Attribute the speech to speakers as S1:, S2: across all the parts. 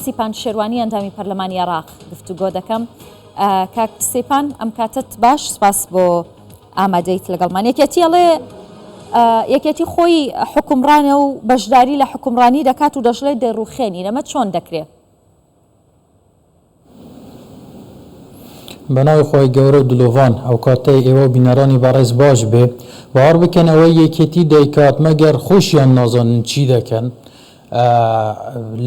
S1: سیپان شێروانی ئەندامی پەرلەمانی عێراق گفتوگۆ دەکەم. کاک سێپان ئەم کاتت باش، سپاس بۆ ئامادەیت لەگەڵمان. یەکێتی خۆی حکومڕانە و بەشداری لە حکومڕانی دەکات و دەژڵێت دەڕوخێنی، ئەمە چۆن دەکرێت؟
S2: بەناوی خۆی گەورە و دلۆڤان ئەو کاتەی ئێوە بینەرانی بەڕێز باش بێ باوەڕ بکەن ئەوەی یەکێتی دەیکات مەگەر خۆشیان نازانن چی دەکەن.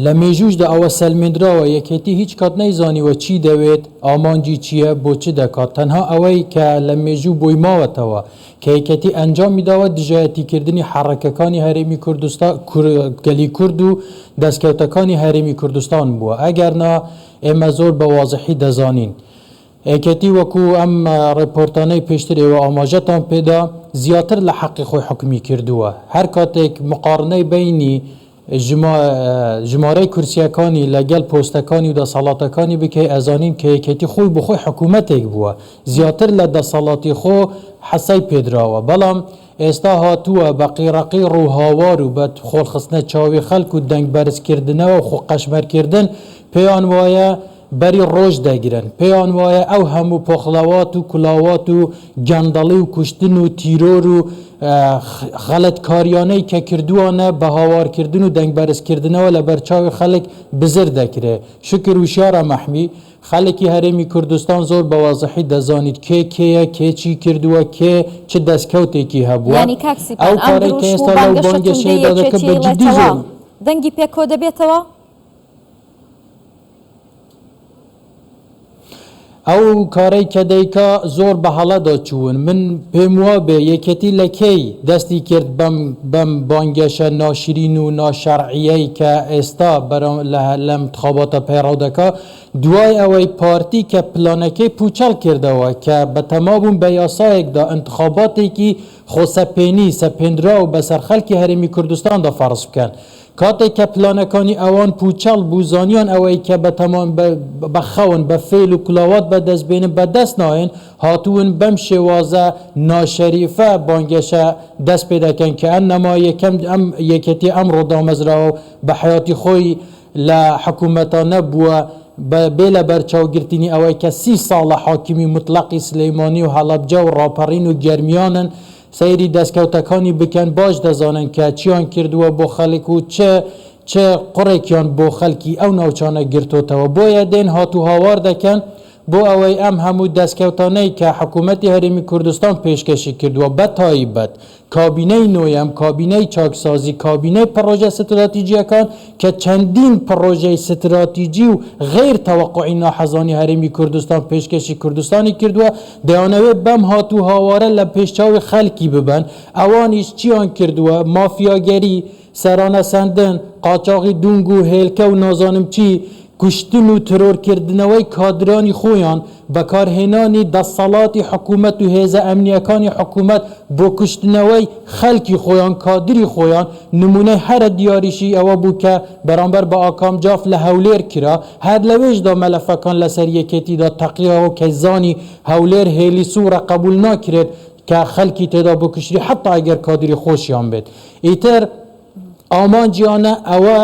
S2: لە مێژوشدا ئەوە سەلمێنراوە یەکێتی هیچ کات نەیزانیوە چی دەوێت، ئامانجی چییە، بۆ چی دەکات. تەنها ئەوەی کە لە مێژوو بۆی ماوەتەوە کە یەکێتی ئەنجام میداوە دژایەتیکردنی حەڕەکەکانی هەرێمی کوردستان، گەلی کورد و دەستکەوتەکانی هەرێمی کوردستان بووە. ئەگەرنا ئێمە زۆر بە وازحی دەزانین. یەکێتی وەکو ئەم ڕێپۆرتانەی پێشتر ئێوە ئاماژەتان پێدا زیاتر لە حەقی خۆی حکمی کردووە. هەر کاتێک مقارنەی بینی ژمارەی کورسیەکانی لەگەڵ پۆستەکانی و دەسەڵاتەکانی بکەی ئەزانین کە یەکێتی خۆی بخۆی حکوومەتێک بووە، زیاتر لە دەسەڵاتی خۆ حەسەی پێدراوە. بەڵام ئێستا هاتووە بە قیڕەقی ڕووهاوار و بە خۆڵخستنە چاوی خەڵک و دەنگ بەرزکردنەوە و خۆقەشمەرکردن پێیان وایە بەری ڕۆژ دەگرن، پێیان وایە ئەو هەموو پۆخڵەوات و کولاوات و گەندەڵی و کوشتن و تیرۆر و غەڵەتکاریانەی کە کردووانە بە هاوارکردن و دەنگ بەرزکردنەوە لە بەرچاوی خەڵک بزر دەکرێ. شکر و شارە مەحمی خەڵکی هەرێمی کوردستان زۆر بە وازحی دەزانیت کێ کێیە، کێ چی کردووە، کێ چ دەستکەوتێکی هەبووە.
S1: ئەو
S2: کارێک کە ئێستا لەو بانگە شێدا دەکە بە جددی زۆر
S1: دەنگی پێکۆ دەبێتەوە.
S2: ئەو کارەی کە دەیکا زۆر بە هەڵەدا چوون. من پێم وە بێ یەکێتی لە کەی دەستی کرد بەم بانگەشە ناشرین و ناشەرعیەی کە ئێستا لە انتخاباتە پەیڕەو دەکا، دوای ئەوەی پارتی کە پلانەکەی پوچەڵ کردەوە کە بە تەمابوون بە یاسایەکدا انتخاباتێکی خۆسەپێنی سەپێنرا و بەسەر خەڵکی هەرێمی کوردستاندا فەرز بکەن. کاتێک کە پلانەکانی ئەوان پوچەڵ بوو، زانیان ئەوەی کە بەخەون بە فێل و کولاوات بەدەستبێنن بەدەست ناهێن، هاتوون بەم شێوازە ناشەریفە بانگەشە دەست پێ دەکەن کە ئەنەما یەکەم ئەم یەکێتی ئەمڕۆ دامەزراوە بە حیاتی خۆی لە حکوومەتانە بووە بێ لە بەرچاوگرتنی ئەوەی کە 30 ساڵە حاکمی مطلقی سلەیمانی و هەڵەبجە و ڕاپەڕین و گەرمیانن سەیری دەستکەوتەکانی بکەن، باش دەزانن کە چیان کردووە بۆ خەڵک و چه قڕێکیان بۆ خەڵکی ئەو ناوچانە گرتوتەوە. بۆیە دێن هاتو هاوار دەکەن بۆ ئەوەی ئەم هەموو دەستکەوتانەی کە حکوومەتی هەرێمی کوردستان پێشکەشی کردووە بە تایبەت کابینەی نوێیەم، کابینەی چاکسازی، کابینەی پڕۆژە ستراتیجیەکان کە چەندین پڕۆژەی ستراتیجی و غیر تەوەقعی ناحەزانی هەرێمی کوردستان پێشکەشی کوردستانی کردووە، دەیانەوێت بەم هاتوو هاوارە لە پێشچاوی خەڵکی ببن. ئەوانیش چیان کردووە؟ مافیاگەری، سەرانە سەندن، قاچاقی دونگ و هێلکە و نازانم چی، کوشتن و ترۆرکردنەوەی کادرانی خۆیان، بەکارهێنانی دەسەڵاتی حکوومەت و هێزە ئەمنیەکانی حکوومەت بۆ کوشتنەوەی خەڵکی خۆیان، کادری خۆیان. نمونەی هەرە دیاریشی ئەوە بوو کە بەرامبەر بە ئاکام جاف لە هەولێر کرا، هەر لەوێشدا مەلەفەکان لەسەر یەکێتیدا تەقیەوە کە زانی هەولێر هێلی سوورە قبول ناکرێت کە خەڵکی تێدا بکوشری حتا ئەگەر کادری خۆشیان بێت. ئیتر ئامانجیانە ئەوە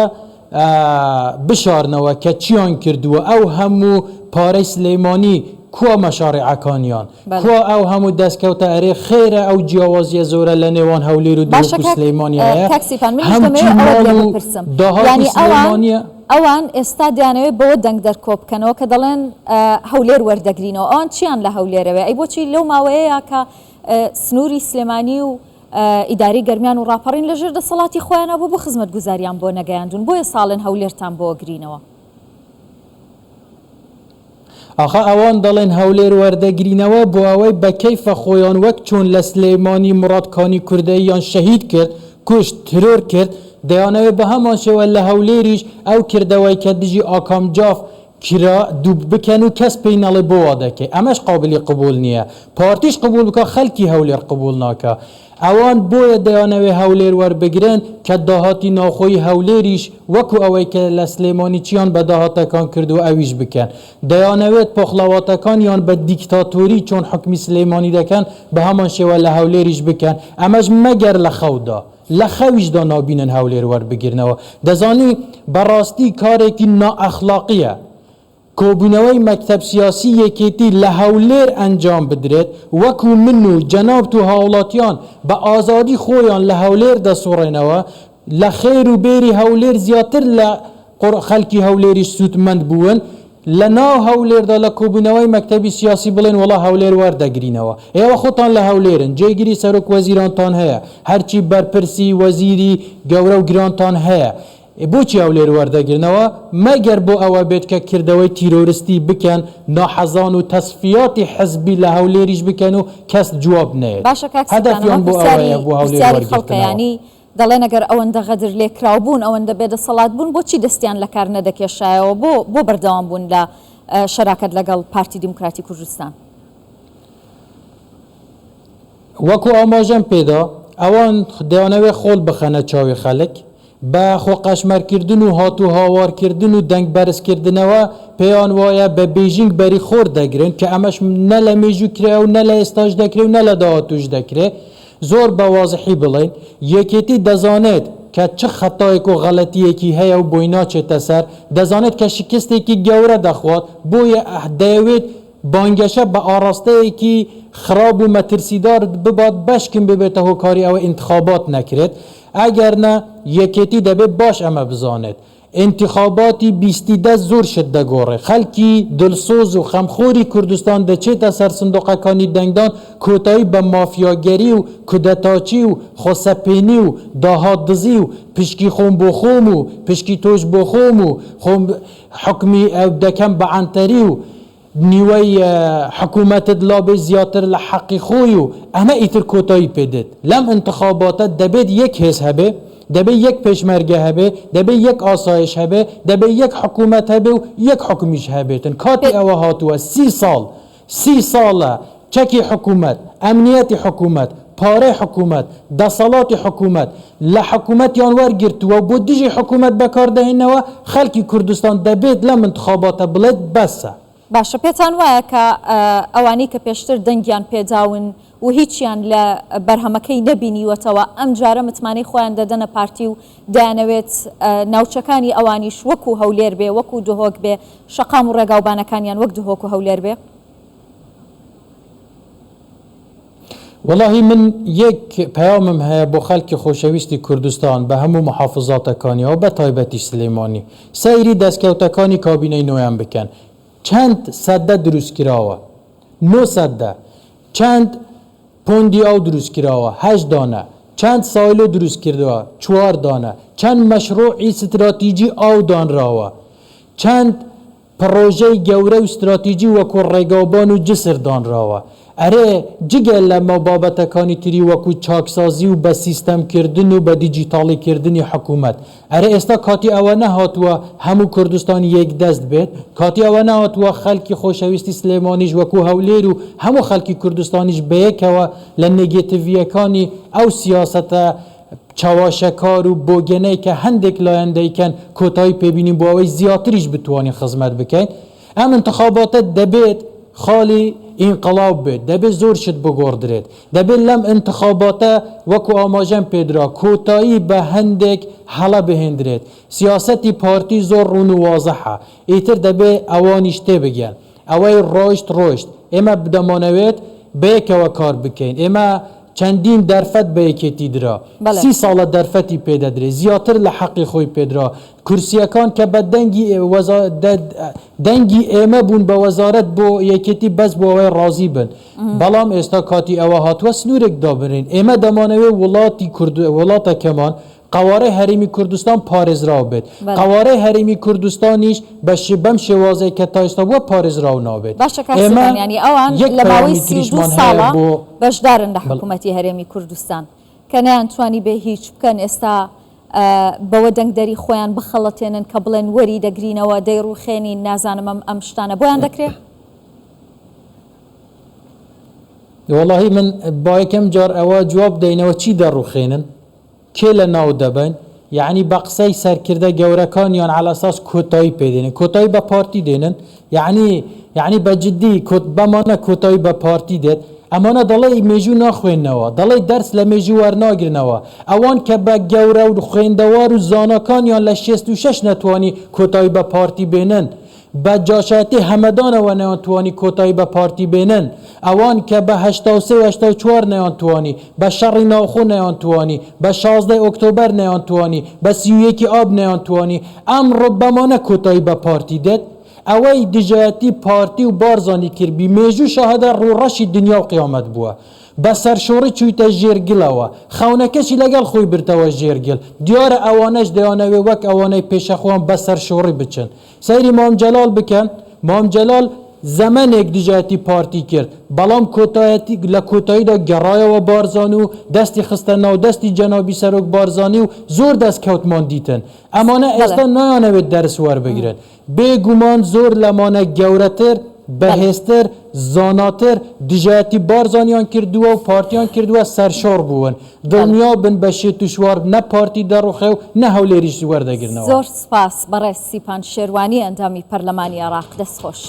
S2: بشارنەوە کە چیان کردووە. ئەو هەموو پارەی سلەیمانی کووە مەشاڕیعەکانیان، کووە ئەو هەموو دەستکەوتە ئەرێ خێرە ئەو جیاوازیە زۆرە لە نێوان هەولێر و دووک و سلەیمانی هەیە.
S1: ئەوان ئێستا دیانەوێت بەوە دەنگ دەرکۆ بکەنەوە کە دەڵێن هەولێر وەردەگرینەوە. ئەوان چیان لە هەولێرەوە؟ ئەی بۆچی لەو ماوەیەیە کە سنووری سلێمانی و ئیداری گەرمیان و ڕاپەڕین لەژێر دەسەڵاتی خۆیانە بوو بۆ خزمەت گوزاریان بۆ نەگەیاندون، بۆیە ساڵن هەولێرتان بۆ گرینەوە؟
S2: ئاخە ئەوان دەڵێن هەولێر وەردەگرینەوە بۆ ئەوەی بە کەیفە خۆیان وەک چۆن لە سلەیمانی مڕادکانی کوردەییان شەهید کرد، کوشت، ترۆر کرد، دەیانەوێت بە هەمان شێوە لە هەولێریش ئەو کردەوەی کە دژی ئاکام جاف کرا دووب بکەن و کەس پێی نەڵێ بۆ وا دەکەی. ئەمەش قابلی قبول نییە. پارتیش قبول بکە، خەڵکی هەولێر قبول ناکە. ئەوان بۆیە دەیانەوێ هەولێر وەربگرن کە داهاتی ناوخۆی هەولێریش وەکو ئەوەی کە لە سلێمانی چیان بە داهاتەکان کردو ئەویش بکەن. دەیانەوێت پۆخڵاواتەکانیان بە دیکتاتۆری چۆن حکمی سلێمانی دەکەن بە هەمان شێوە لە هەولێریش بکەن. ئەمەش مەگەر لە خەودا لە خەویشدا نابینن هەولێر وەربگرنەوە. دەزانی بەڕاستی کارێکی نائەخلاقیە کۆبوونەوەی مەکتەب سیاسی یەکێتی لە هەولێر ئەنجام بدرێت وەکو من و جەناب و هاوڵاتیان بە ئازادی خۆیان لە هەولێر دەسوڕێنەوە لە خێر و بێری هەولێر زیاتر لە خەڵکی هەولێری سوودمەند بوون لە ناو هەولێردا لە کۆبوونەوەی مەکتەبی سیاسی بڵێن وڵا هەولێر وەردەگرینەوە ئێوە خۆتان لە هەولێرن جێگیری سەرۆک وەزیرانتان هەیە هەرچی بەرپرسی وەزیری گەورە و گرانتان هەیە بۆچی هەولێر وەردەگرنەوە مەگەر بۆ ئەوە بێت کە کردەوەی تیرۆریستی بکەن ناحەزان و تەسفیاتی حزبی لە هەولێریش بکەن و کەس جواب نەیە هەدەفیان بۆ ئەوەیە بۆ هەولێر وەرگرتنەوە
S1: دەڵێن ئەگەر ئەوەندە غەدر لێکراو بوون ئەوەندە بێدەسەڵات بوون بۆچی دەستیان لە کار نەدەکێشایەوە بۆ بەردەوام بوون لە شەراکەت لەگەڵ پارتی دیموکراتی کوردستان
S2: وەکو ئاماژەم پێدا ئەوان دەیانەوێ خۆڵ بخەنە چاوی خەڵک بە خۆقەشمەرکردن و هاتو هاوارکردن و دەنگ بەرزکردنەوە پێیان وایە بە بێژینگ بەری خۆر دەگرن کە ئەمەش نە لە مێژوو کرێ و نە لە ئێستاش دەکرێ و نە لە داهاتوش دەکرێ زۆر بە وازحی بڵێن یەکێتی دەزانێت کە چه خەتایەک و غەڵەتیەکی هەیە و بۆی ناچێتە سەر دەزانێت کە شکستێکی گەورە دەخوات بۆیە دەیەوێت بانگەشە بە ئاراستەیەکی خراپ و مەترسیدار ببات بەشکن ببێتە هۆکاری ئەوە انتخابات نەکرێت ئەگەر نە یەکێتی دەبێت باش ئەمە بزانێت انتخاباتی بیستیدە زۆر شت دەگۆڕێ خەڵکی دڵسۆز و خەمخۆری کوردستان دەچێتە سەر سندوقەکانی دەنگدان کۆتایی بە مافیاگەری و کودەتاچی و خۆسەپێنی و داهاتدزی و پشکی خۆم بۆ خۆم و پشکی تۆش بۆ خۆم و حکمی ئەو دەکەم بە عەنتەری و نیوەی حکوومەتت لابێ زیاتر لە حەقی خۆی و ئەمە ئیتر کۆتایی پێدێت لەم انتخاباتە دەبێت یەک هێز هەبێ دەبێت یەک پێشمەرگە هەبێ دەبێت یەک ئاسایش هەبێ دەبێت یەک حکوومەت هەبێ و یەک حکومیش هەبێتن کاتی ئەوە هاتووە 30 ساڵە چەکی حکوومەت ئەمنیەتی حکوومەت پارەی حکوومەت دەسەڵاتی حکوومەت لە حکوومەتیان وەرگرتووە بۆ دژی حکوومەت بەکاردەهێنەوە خەڵکی کوردستان دەبێت لەم انتخاباتە بڵێت بەسە
S1: باشە پێتان وایە کە ئەوانەی کە پێشتر دەنگیان پێداون و هیچیان لە بەرهەمەکەی نەبینیوەتەوە ئەم جارە متمانەی خۆیان دەدەنە پارتی و دەیانەوێت ناوچەکانی ئەوانیش وەکو هەولێر بێ وەکو دهۆک بێ شەقام و ڕێگاوبانەکانیان وەک دهۆک و هەولێر بێ
S2: والله من یەک پەیامم هەیە بۆ خەڵکی خۆشەویستی کوردستان بە هەموو محافزاتەکانیەوە بە تایبەتی سلێمانی سەیری دەستکەوتەکانی کابینەی نۆیان بکەن چەند سەدە دروستکراوە 9 سەدە چەند پۆندی ئەو دروستکراوە 8 دانە چەند سایلۆ دروست کردووە 4 دانە چەند مەشروعی استراتیجی ئاو دانراوە چەند پڕۆژەی گەورە و استراتیجی وەکو ڕێگاوبان و جسر دانراوە ئەرێ جگە لە مەبابەتەکانی تری وەکو چاکسازی و بە سیستەمکردن و بە دیجیتاڵیکردنی حکوومەت ئەرێ ئێستا کاتی ئەوە نەهاتووە هەموو کوردستان یەک دەست بێت کاتی ئەوە نەهاتووە خەڵکی خۆشەویستی سلێمانیش وەکو هەولێر و هەموو خەڵکی کوردستانیش بەیەکەوە لە نێگێتیڤیەکانی ئەو سیاسەتە چاواشەکار و بۆگەنەی کە هەندێک لایەن دەیکەن کۆتایی پێبینین بۆ ئەوەی زیاتریش بتوانین خزمەت بکەین ئەم انتخاباتە دەبێت خاڵی ئینقلاب بێت دەبێت زۆر شت بگۆڕدرێت دەبێت لەم انتخاباتە وەکو ئاماژەم پێدرا کۆتایی بە هەندێک هەڵە بهێندرێت سیاسەتی پارتی زۆر ڕوون و وازەحە ئیتر دەبێت ئەوانیش تێبگەن ئەوەی ڕۆیشت ئێمە بدەمانەوێت بەیەکەوە کار بکەین ئێمە چەندین دەرفەت بە یەکێتی درا 30 ساڵە دەرفەتی پێدەدرێت زیاتر لە حەقی خۆی پێدرا کورسیەکان کە بە دەنگی ئێمە بوون بە وەزارەت بۆ یەکێتی بەس بۆ ئەوەی ڕازی بن بەڵام ئێستا کاتی ئەوە هاتووە سنوورێک دابرین ئێمە دەمانەوێت وڵاتەکەمان قوارەی هەرێمی کوردستان پارێزراو بێت قوارەی هەرێمی کوردستانیش بەم شێوازەی کە تا ئێستا بووە پارێزراو نابێت
S1: ینی ئەوان لە ماوەی 32 ساڵە بەشدارن لە حکوومەتی هەرێمی کوردستان کە نەیانتوانی بێ هیچ بکەن ئێستا بەوە دەنگدەری خۆیان بخەڵەتێنن کە بڵێن وەری دەگرینەوە دەیڕوخێنی نازانم ئەم شتانە بۆیان دەکرێت
S2: وەڵاهی من با یەکەم جار ئەوە جواب دەینەوە چی دەڕوخێنن کێ لە ناو دەبن یعنی بە قسەی سەرکردە گەورەکانیان على ئەساس کۆتایی پێدێنن کۆتایی بە پارتی دێنن یعنی بە جددی بەمانە کۆتایی بە پارتی دێت ئەمانە دەڵێ مێژوو ناخوێننەوە دەڵێ دەرس لە مێژوو وەرناگرنەوە ئەوان کە بە گەورە و خوێندەوار و زانەکانیان لە 66 نەتوانی کۆتایی بە پارتی بێنن بە جاشەتی هەمەدانەوە نەیانتوانی کۆتایی بە پارتی بێنن ئەوان کە بە 1984 نەیانتوانی بە شەڕی ناوخۆ نەیانتوانی بە 16 ئۆکتۆبەر نەیانتوانی بە 31 ئاب نەیانتوانی ئەمڕۆ بەمانە کۆتایی بە پارتی دێت ئەوەی دژایەتی پارتی و بارزانی کردبی مێژوو شاهدە ڕوڕەشی دنیا و قیامەت بووە بە سەرشۆڕی چوویتە ژێرگلەوە خەونەکەشی لەگەڵ خۆی برتەوە ژێرگل دیارە ئەوانەش دەیانەوێ وەک ئەوانەی پێشەخۆیان بە سەرشۆڕی بچن سەیری مام جەلال بکەن مام جەلال زەمانێک دژایەتی پارتی کرد بەڵام لە کۆتاییدا گەڕایەوە بارزانی و دەستی خستە ناو دەستی جەنابی سەرۆک بارزانی و زۆر دەست کەوتمان دیتن ئەمانە ئێستا نایانەوێت دەرس وەربگرن بێگومان زۆر لەمانە گەورەتر بەهێزتر زاناتر دژایەتی بارزانیان کردووە و پارتیان کردووە سەرشار بوون دڵنیا بن بە شێ توشوار نە پارتی دەڕوخێ و نە هەولێریش وەردەگرنەوە
S1: زۆر سپاس بەڕێز سیپان شێروانی ئەندامی پەرلەمانی عێراق دەستخۆش